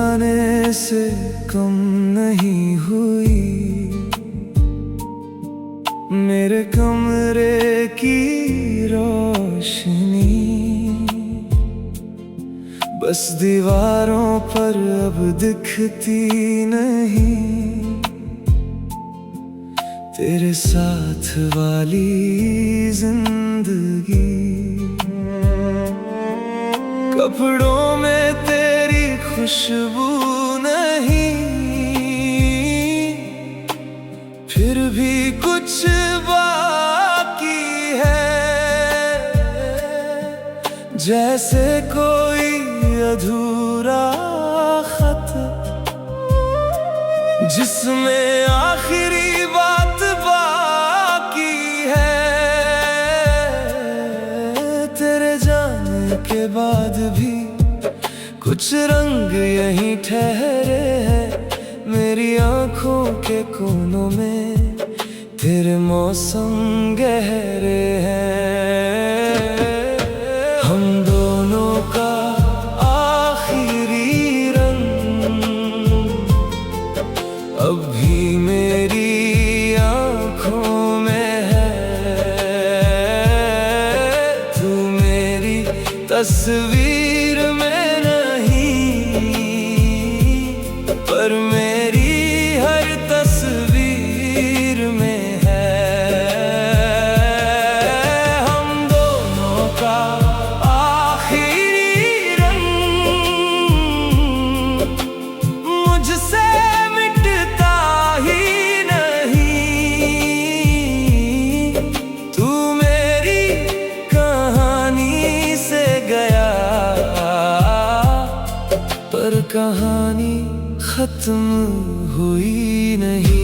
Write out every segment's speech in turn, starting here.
जाने से कम नहीं हुई मेरे कमरे की रोशनी। बस दीवारों पर अब दिखती नहीं तेरे साथ वाली जिंदगी। कपड़ों में तेरी खुशबू नहीं, फिर भी कुछ बाकी है, जैसे कोई अधूरा खत जिसमें आखिरी बात बाकी है। तेरे जाने के बाद भी कुछ रंग यहीं ठहरे हैं मेरी आँखों के कोनों में, तेरे मौसम गहरे हैं। हम दोनों का आखिरी रंग अब भी मेरी आँखों में है। तू मेरी तस्वीर में नहीं, पर मेरी हर तस्वीर में है। हम दोनों का आखिरी रंग मुझसे मिटता ही नहीं। तू मेरी कहानी से गया, पर कहानी खत्म हुई नहीं।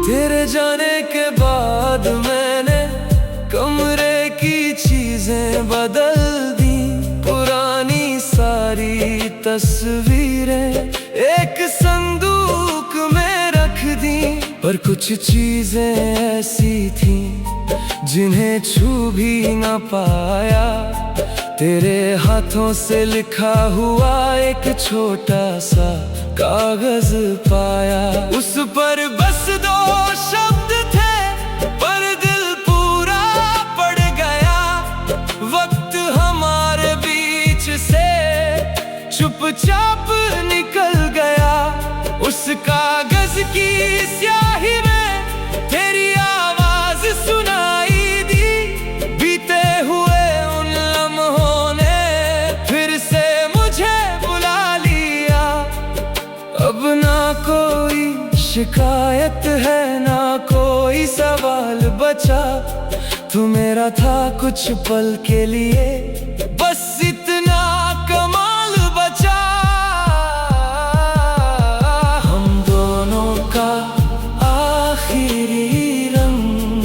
तेरे जाने के बाद मैंने कमरे की चीजें बदल दी, पुरानी सारी तस्वीरें एक संदूक में रख दी। पर कुछ चीजें ऐसी थी जिन्हें छू भी न पाया। तेरे हाथों से लिखा हुआ एक छोटा सा कागज पाया, उस पर बस 2 शब्द थे, पर दिल पूरा पड़ गया। वक्त हमारे बीच से चुपचाप निकल गया। उस कागज की स्याही में तेरी आवाज सुनाई दी। बीते हुए उन लम्हों ने फिर से मुझे बुला लिया। अब ना कोई शिकायत है, ना कोई सवाल बचा। तू मेरा था कुछ पल के लिए, बस इतना कमाल बचा। हम दोनों का आखिरी रंग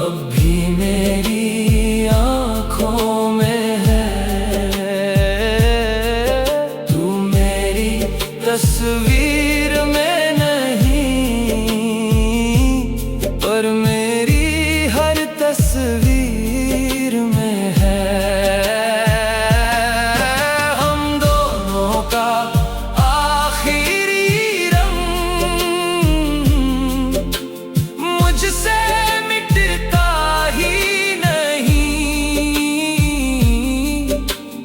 अब भी मेरी आँखों में है। तू मेरी तस्वीर में नहीं, पर मेरी हर तस्वीर में है। हम दोनों का आखिरी रंग मुझसे मिटता ही नहीं।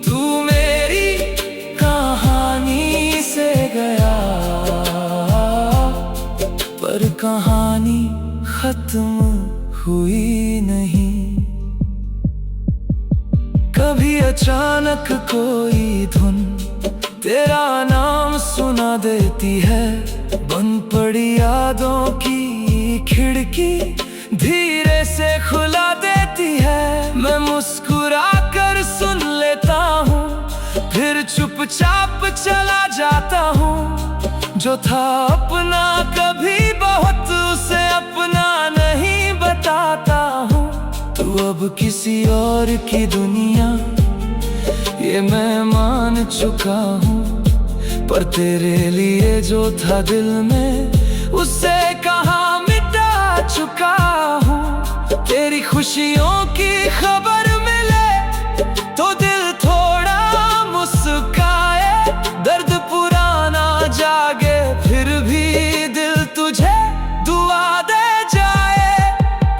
तू मेरी कहानी से गया, पर कहानी खत्म हुई नहीं। कभी अचानक कोई धुन तेरा नाम सुना देती है, बंद पड़ी यादों की खिड़की धीरे से खुला देती है। मैं मुस्कुरा कर सुन लेता हूँ, फिर चुपचाप चला जाता हूँ। जो था अपना कभी बहुत, उसे अपना नहीं बताता हूँ। तू अब किसी और की दुनिया ये मैं मान चुका हूँ, पर तेरे लिए जो था दिल में उससे कहाँ मिटा चुका हूँ। तेरी खुशियों की खबर मिले तो दिल थोड़ा मुस्काए, दर्द पुराना जागे फिर भी दिल तुझे दुआ दे जाए।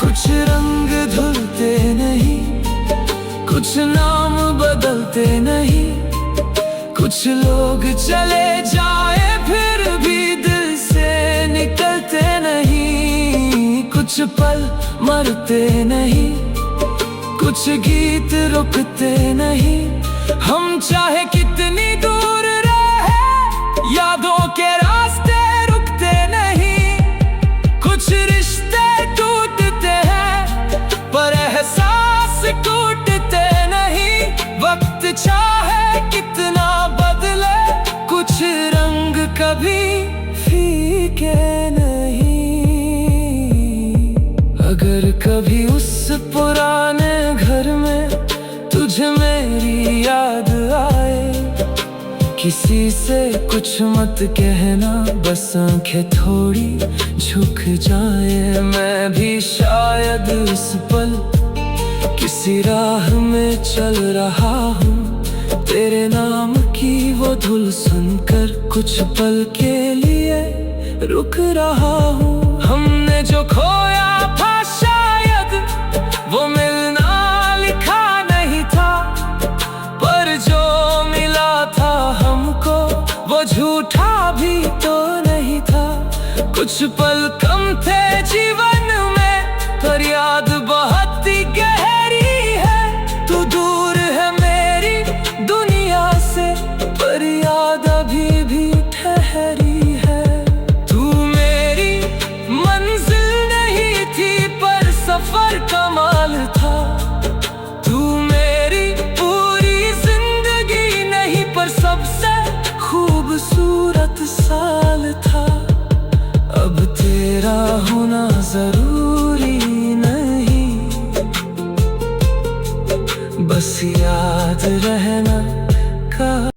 कुछ रंग धुलते नहीं, कुछ नाम बदलते नहीं, कुछ लोग चले जाए फिर भी दिल से निकलते नहीं। कुछ पल मरते नहीं, कुछ गीत रुकते नहीं। हम चाहे कितनी दूर रहे, यादों के रास्ते रुकते नहीं। कुछ रिश्ते टूटते हैं पर एहसास टूटते नहीं। वक्त चाहे कितना बदले, कुछ रंग कभी फीके नहीं। अगर कभी उस पुराने घर में तुझे मेरी याद आए, किसी से कुछ मत कहना, बस आंखें थोड़ी झुक जाए। मैं भी शायद इस पल किसी राह में चल रहा हूँ, तेरे नाम की वो धुन सुनकर कुछ पल के लिए रुक रहा हूँ। हमने जो खोया था शायद वो मिलना लिखा नहीं था, पर जो मिला था हमको वो झूठा भी तो नहीं था। कुछ पल कम थे जीवन में, पर याद बहुत ही गहरी है। तू दूर है मेरी दुनिया से, पर याद अभी भी ठहरी है। तू मेरी मंजिल नहीं थी पर सफर कमाल था। तू मेरी पूरी जिंदगी नहीं पर सबसे खूबसूरत साल था। अब तेरा होना जरूरी नहीं, बस याद रहना का